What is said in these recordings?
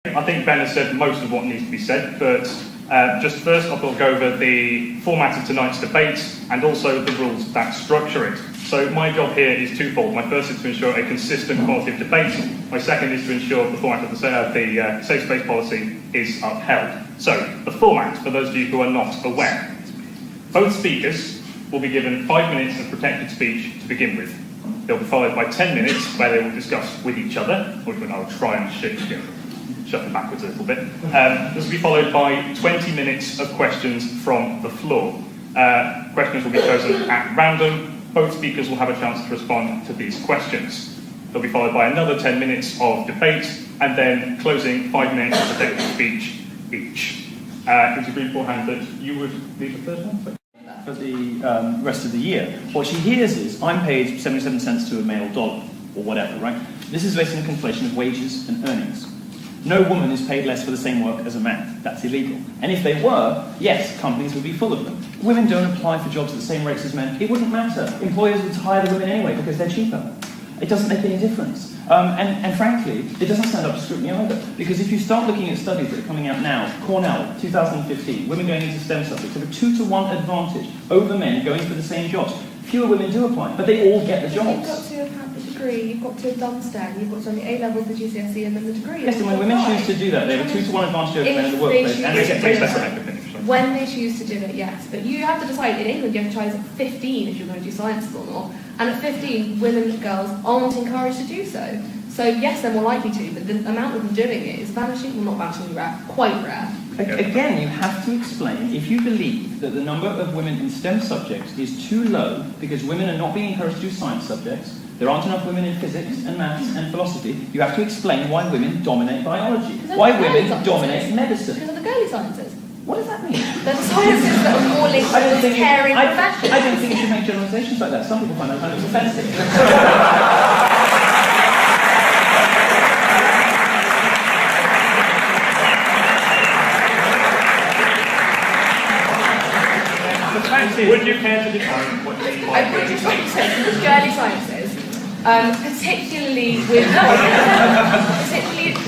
I think Ben has said most of what needs to be said, but just first I'll go over the format of tonight's debate and also the rules that structure it. So my job here is twofold. My first is to ensure a consistent quality of debate. My second is to ensure the format of the safe space policy is upheld. So the format, for those of you who are not aware, both speakers will be given 5 minutes of protected speech to begin with. They'll be followed by 10 minutes where they will discuss with each other, which I'll try and shuffle backwards a little bit. This will be followed by 20 minutes of questions from the floor. Questions will be chosen at random. Both speakers will have a chance to respond to these questions. They'll be followed by another 10 minutes of debate, and then closing 5 minutes of protected speech each. It was agreed beforehand that you would leave the third one? For the rest of the year. What she hears is, I'm paid 77 cents to a male dollar, or whatever, right? This is based on a conflation of wages and earnings. No woman is paid less for the same work as a man. That's illegal. And if they were, yes, companies would be full of them. Women don't apply for jobs at the same rates as men. It wouldn't matter. Employers would hire the women anyway because they're cheaper. It doesn't make any difference. And frankly, it doesn't stand up to scrutiny either. Because if you start looking at studies that are coming out now, Cornell, 2015, women going into STEM subjects have a 2-to-1 advantage over men going for the same jobs. Fewer women do apply, but they all get the jobs. You've got to have had the degree, you've got to have done STEM, you've got to have the A-levels, the GCSE, and then the degree. Yes, and when women choose to do that, they have a 2-to-1 advantage over men in the workplace. And they get paid less. When they choose to do it, yes. But you have to decide, in England, you have to try at 15 if you're going to do sciences or not. And at 15, women and girls aren't encouraged to do so. So yes, they're more likely to, but the amount of them doing it is vanishing, well not vanishingly rare, quite rare. Again, you have to explain, if you believe that the number of women in STEM subjects is too low because women are not being encouraged to do science subjects, there aren't enough women in physics and maths and philosophy, you have to explain why women dominate biology, why women dominate medicine. Because of the girly sciences. What does that mean? They're the sciences that are more linked to this caring profession. I don't think you should make generalisations like that. Some people find that kind of offensive. Would you care to define what you mean by girly sciences? Girly sciences, particularly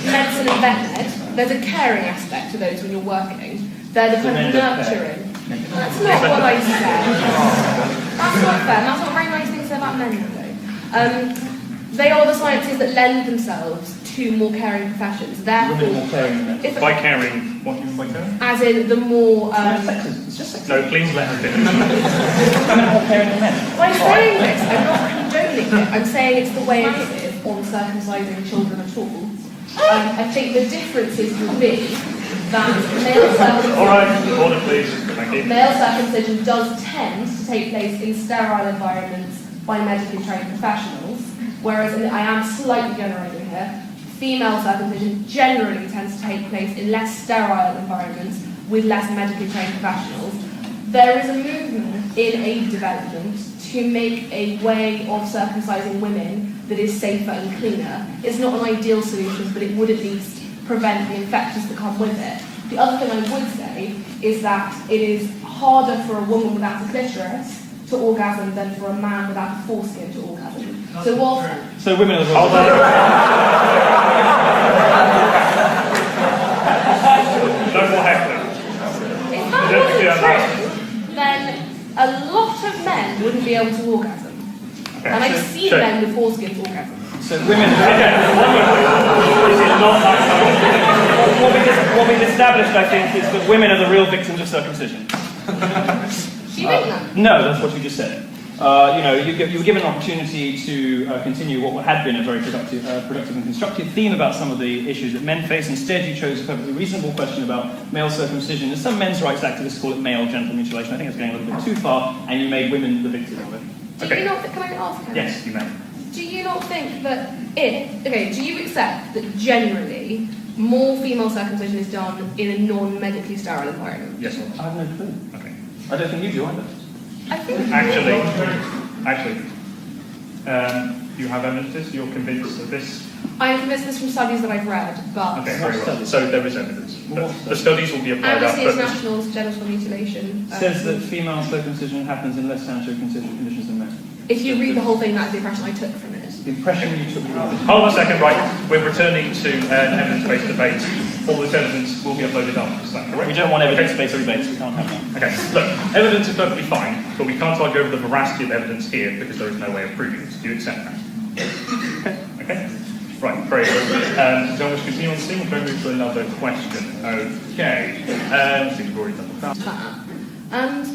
medicine and vet med, there's a caring aspect to those when you're working. They're the kind of nurturing. That's not what I said. That's not fair. That's not a very nice thing to say about men, though. They are the sciences that lend themselves to more caring professions. Therefore, more caring than men. By caring, what do you mean by caring? As in the more... It's just sexism. No, please let her finish. Women more caring than men. By saying this, I'm not condoning it. I'm saying it's the way it is on circumcising children at all. I think the differences will be that male circumcision... All right, order please. Thank you. Male circumcision does tend to take place in sterile environments by medically trained professionals, whereas, and I am slightly generating here, female circumcision generally tends to take place in less sterile environments with less medically trained professionals. There is a movement in aid development to make a way of circumcising women that is safer and cleaner. It's not an ideal solution, but it would at least prevent the infections that come with it. The other thing I would say is that it is harder for a woman without a clitoris to orgasm than for a man without a foreskin to orgasm. So women are the No more heckling. If that wasn't true, then a lot of men wouldn't be able to orgasm. Okay, and I've seen men with foreskins orgasm. So women... What we've established, I think, is that women are the real victims of circumcision. Do you think that? No, that's what you just said. You were given an opportunity to continue what had been a very productive and constructive theme about some of the issues that men face. Instead, you chose a perfectly reasonable question about male circumcision. And some men's rights activists call it male genital mutilation. I think it's going a little bit too far, and you made women the victim of it. Do you not think, can I ask him? Yes, you may. Do you not think that do you accept that generally more female circumcision is done in a non-medically sterile environment? Yes or no? I have no clue. Okay. I don't think you do either. I think Actually, you have evidence? You're convinced of this? I'm convinced this from studies that I've read, but... Okay, very well. So there is evidence. The studies will be applied Amnesty up. International's genital mutilation... says that female circumcision happens in less sanitary conditions than men. If you read the whole thing, that's the impression I took from it. impression you took. Hold on a second, right. We're returning to an evidence-based debate. All this evidence will be uploaded after, is that correct? We don't want evidence-based debates, we can't have that. Okay, look, evidence is perfectly fine, but we can't argue over the veracity of evidence here because there is no way of proving it. Do you accept that? Okay? Right, very good. So we'll continue on the scene. We'll go move to another question. Okay. I think we've already done that. And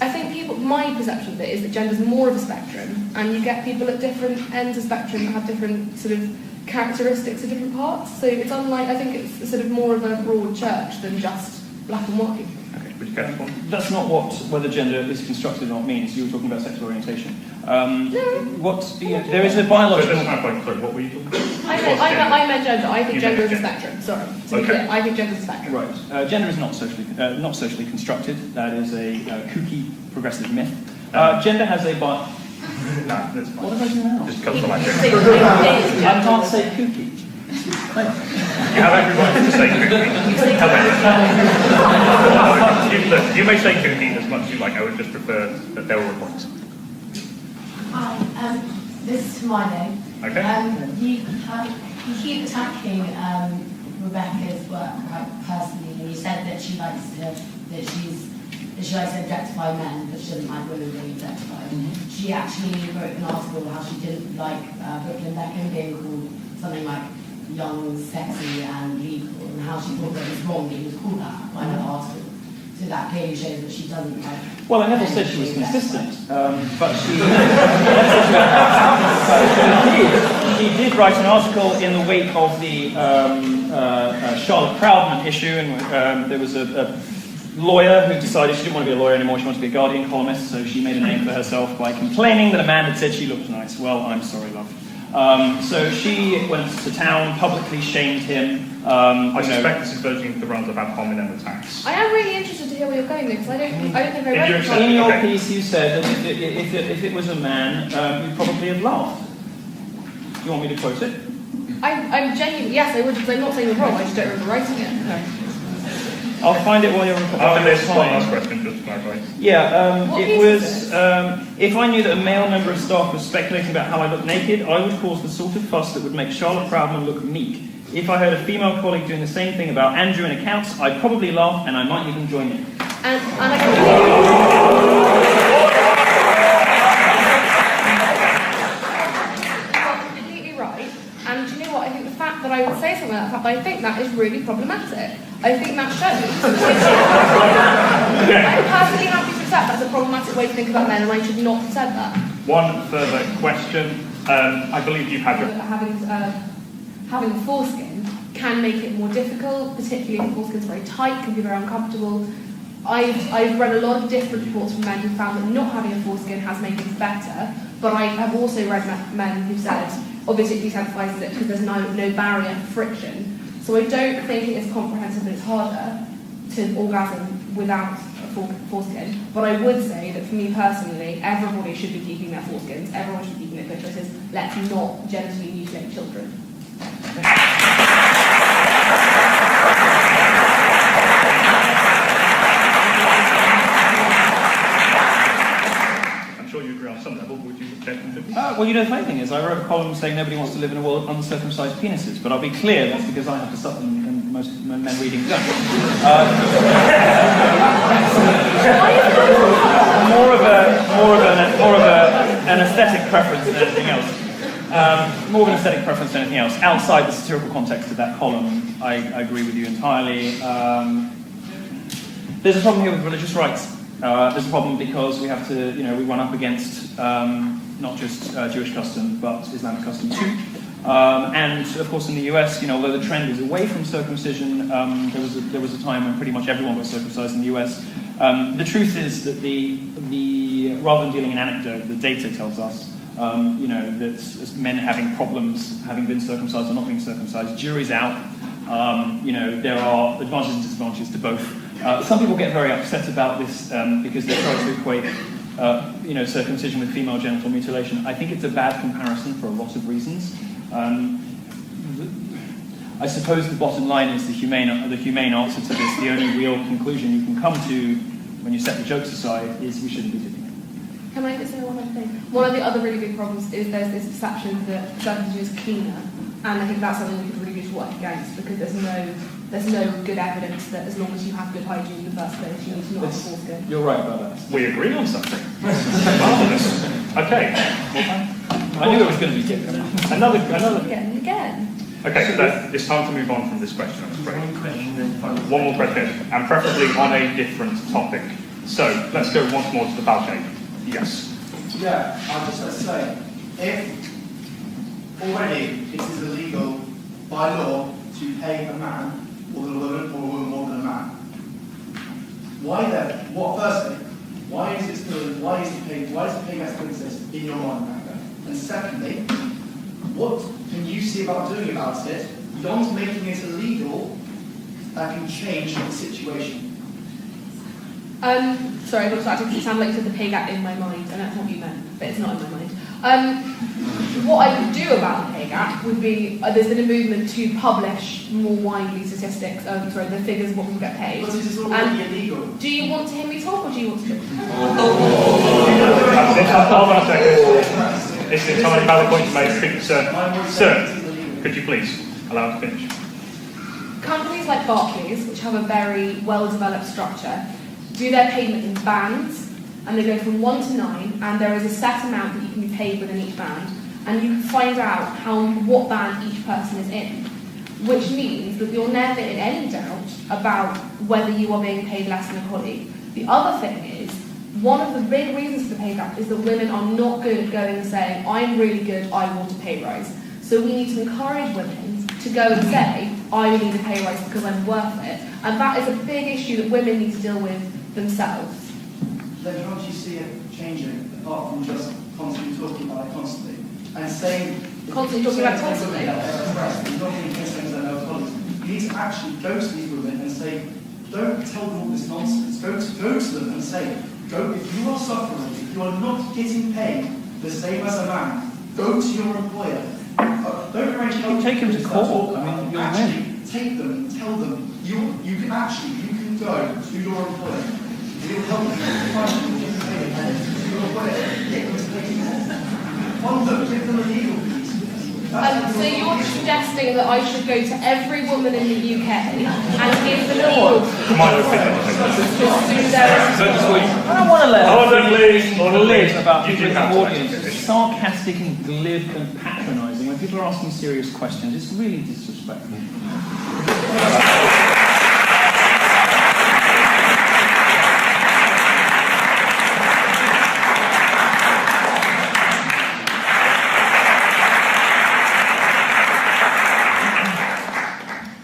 I think my perception of it is that gender is more of a spectrum, and you get people at different ends of the spectrum that have different sort of characteristics of different parts. So it's unlike, I think it's sort of more of a broad church than just black and white. Okay, would you catch one? That's not whether gender is constructed or not means. You were talking about sexual orientation. There is a biological. Sorry, what were you talking about? I meant gender. I think gender is a spectrum. Sorry. To be clear, I think gender is a spectrum. Right. Gender is not socially constructed. That is a kooky progressive myth. Gender has a No, that's fine. What did I do now? Just cut the language. I can't say kooky. You have every right to say kooky. Look, you may say kooky as much as you like. I would just prefer that there were reports. Hi, this is to Milo. Okay. You keep attacking Rebecca's work quite personally, and you said that she likes to objectify men, but she doesn't like women being objectified. Mm-hmm. She actually wrote an article how she didn't like Brooklyn Beckham being called something like young, sexy, and legal, and how she thought that it was wrong that he was called that by another article. So that clearly shows that she doesn't like. Well, I never said she was consistent, but she did write an article in the wake of the Charlotte Proudman issue, and there was a lawyer who decided she didn't want to be a lawyer anymore, she wanted to be a Guardian columnist, so she made a name for herself by complaining that a man had said she looked nice. Well, I'm sorry, love. So she went to town, publicly shamed him. I suspect this is verging the realms of ad hominem attacks. I am really interested to hear where you're going there, because I don't think I read it. In your piece, you said that if it was a man, you'd probably have laughed. Do you want me to quote it? I'm genuinely, yes, I would, because I'm not saying you're wrong, I just don't remember writing it. I'll find it while you're And there's one last question, just to clarify. Yeah, it was, if I knew that a male member of staff was speculating about how I look naked, I would cause the sort of fuss that would make Charlotte Proudman look meek. If I heard a female colleague doing the same thing about Andrew in accounts, I'd probably laugh and I might even join in. And I completely right. And do you know what? I think the fact that I would say something like that, I think that is really problematic. I think that shows. I'm perfectly happy to accept that's a problematic way to think about men, and I should not have said that. One further question. I believe you've had your... Having a foreskin can make it more difficult, particularly if the foreskin's very tight, can be very uncomfortable. I've read a lot of different reports from men who found that not having a foreskin has made things better, but I have also read men who said, obviously it desensitizes it because there's no barrier for friction. So I don't think it is comprehensive and it's harder to orgasm without a foreskin. But I would say that for me personally, everybody should be keeping their foreskins, everyone should be keeping their clitorises. Let's not genitally mutilate children. I'm sure you agree on some level, but would you object? Well, you know, the funny thing is, I wrote a column saying nobody wants to live in a world of uncircumcised penises, but I'll be clear, that's because I have to suffer and most men reading don't. More of an aesthetic preference than anything else. More of an aesthetic preference than anything else. Outside the satirical context of that column, I agree with you entirely. There's a problem here with religious rights. There's a problem because we have to, we run up against not just Jewish custom, but Islamic custom too. And of course, in the US, although the trend is away from circumcision, there was a time when pretty much everyone was circumcised in the US. The truth is that rather than dealing in anecdote, the data tells us, that men having problems having been circumcised or not being circumcised, jury's out. There are advantages and disadvantages to both. Some people get very upset about this because they try to equate, circumcision with female genital mutilation. I think it's a bad comparison for a lot of reasons. I suppose the bottom line is the humane answer to this. The only real conclusion you can come to when you set the jokes aside is we shouldn't be doing it. Can I just say one other thing? One of the other really big problems is there's this perception that circumcision is cleaner, and I think that's something we could really just work against, because there's no good evidence that as long as you have good hygiene in the first place, you need to not have foreskin. You're right about that. We agree on something. Marvellous. Okay. I knew it was going to be different. Another. Again and again. Okay, so it's time to move on from this question, I'm afraid. One more question, and preferably on a different topic. So, let's go once more to the balcony. Yes. Yeah, I'd just like to say, if already it is illegal by law to pay a man more than a woman, or a woman more than a man, why then? Firstly, why is the pay gap still exist in your mind back then? And secondly, what can you see about doing about it beyond making it illegal that can change the situation? Sorry, I got distracted because it sounded like you said the pay gap in my mind, and that's not what you meant, but it's not in my mind. What I would do about the pay gap would be, there's been a movement to publish more widely statistics, the figures of what people get paid. But it is already illegal. Do you want to hear me talk, or do you want to talk? Hold on a second. It's an entirely valid point to make. Sir, could you please allow us to finish? Companies like Barclays, which have a very well-developed structure, do their payment in bands, and they go from 1 to 9, and there is a set amount that you can be paid within each band, and you can find out what band each person is in, which means that you're never in any doubt about whether you are being paid less than a colleague. The other thing is, one of the big reasons for the pay gap is that women are not good at going and saying, I'm really good, I want a pay rise. So we need to encourage women to go and say, I need a pay rise because I'm worth it. And that is a big issue that women need to deal with themselves. Then can't you see it changing, apart from just constantly talking about it constantly? And saying... Constantly talking about it constantly? You need to actually go to these women and say, don't tell them all this nonsense. Go to them and say, if you are suffering, if you are not getting paid the same as a man, go to your employer. Don't arrange help. Take them to court. I mean, you'll actually win. take them, tell them, you can go to your employer. We'll help you find your employer, get them to pay you more. Fund them, give them a legal fee. So you're suggesting that I should go to every woman in the UK and give them legal fees? Milo, finish. I don't want to let please. about You people in do have the to audience. finish. It's sarcastic and glib and patronising. When people are asking serious questions, it's really disrespectful.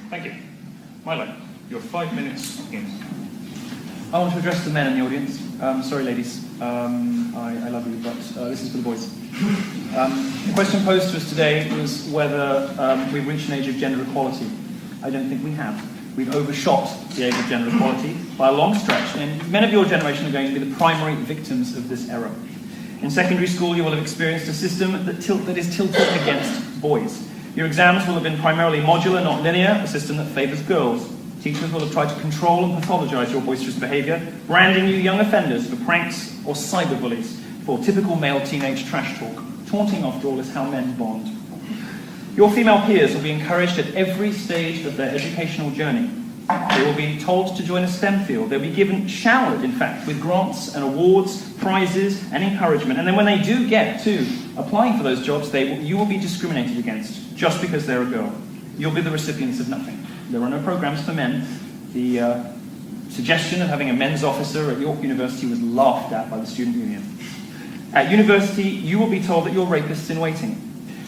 Thank you. Milo, you're 5 minutes in. I want to address the men in the audience. Sorry, ladies. I love you, but this is for the boys. The question posed to us today was whether we've reached an age of gender equality. I don't think we have. We've overshot the age of gender equality by a long stretch, and men of your generation are going to be the primary victims of this error. In secondary school, you will have experienced a system that is tilted against boys. Your exams will have been primarily modular, not linear, a system that favours girls. Teachers will have tried to control and pathologise your boisterous behaviour, branding you young offenders for pranks or cyberbullies, for typical male teenage trash talk. Taunting, after all, is how men bond. Your female peers will be encouraged at every stage of their educational journey. They will be told to join a STEM field. They'll be showered, in fact, with grants and awards, prizes and encouragement. And then when they do get to applying for those jobs, you will be discriminated against just because they're a girl. You'll be the recipients of nothing. There are no programs for men. The suggestion of having a men's officer at York University was laughed at by the student union. At university, you will be told that you're rapists in waiting,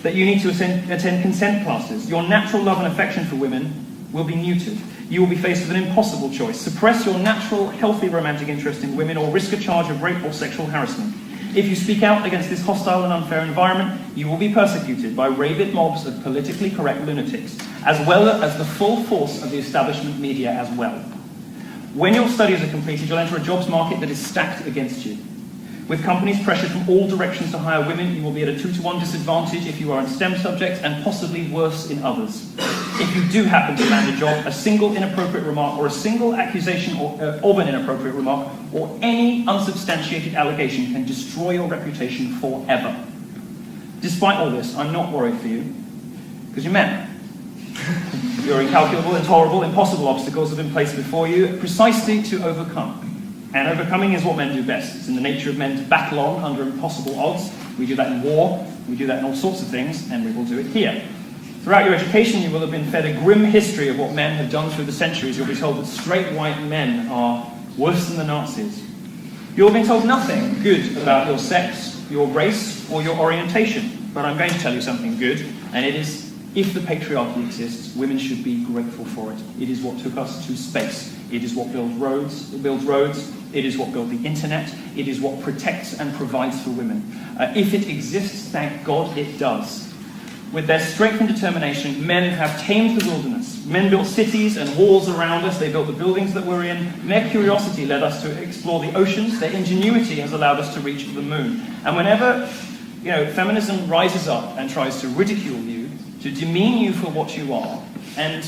that you need to attend consent classes. Your natural love and affection for women will be neutered. You will be faced with an impossible choice: suppress your natural, healthy romantic interest in women, or risk a charge of rape or sexual harassment. If you speak out against this hostile and unfair environment, you will be persecuted by rabid mobs of politically correct lunatics, as well as the full force of the establishment media as well. When your studies are completed, you'll enter a jobs market that is stacked against you. With companies pressured from all directions to hire women, you will be at a 2-to-1 disadvantage if you are in STEM subjects, and possibly worse in others. if you do happen to land a job, a single inappropriate remark or a single accusation of an inappropriate remark or any unsubstantiated allegation can destroy your reputation forever. Despite all this, I'm not worried for you, because you're men. Your incalculable, intolerable, impossible obstacles have been placed before you precisely to overcome. And overcoming is what men do best. It's in the nature of men to battle on under impossible odds. We do that in war, we do that in all sorts of things, and we will do it here. Throughout your education, you will have been fed a grim history of what men have done through the centuries. You'll be told that straight white men are worse than the Nazis. You'll have been told nothing good about your sex, your race, or your orientation. But I'm going to tell you something good, and it is, if the patriarchy exists, women should be grateful for it. It is what took us to space. It is what builds roads. It is what built the internet. It is what protects and provides for women. If it exists, thank God it does. With their strength and determination, men have tamed the wilderness. Men built cities and walls around us. They built the buildings that we're in. And their curiosity led us to explore the oceans. Their ingenuity has allowed us to reach the moon. And whenever, feminism rises up and tries to ridicule you, to demean you for what you are, and,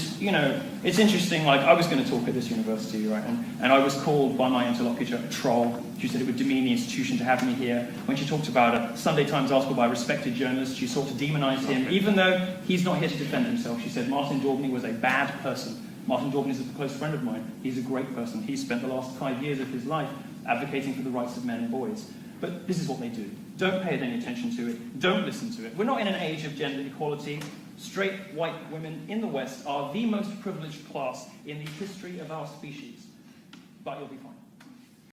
it's interesting, I was going to talk at this university, right, and I was called by my interlocutor a troll. She said it would demean the institution to have me here. When she talked about a Sunday Times article by a respected journalist, she sought to demonize him, even though he's not here to defend himself. She said Martin Daubney was a bad person. Martin Daubney is a close friend of mine. He's a great person. He spent the last 5 years of his life advocating for the rights of men and boys. But this is what they do. Don't pay any attention to it. Don't listen to it. We're not in an age of gender equality. Straight white women in the West are the most privileged class in the history of our species. But you'll be fine.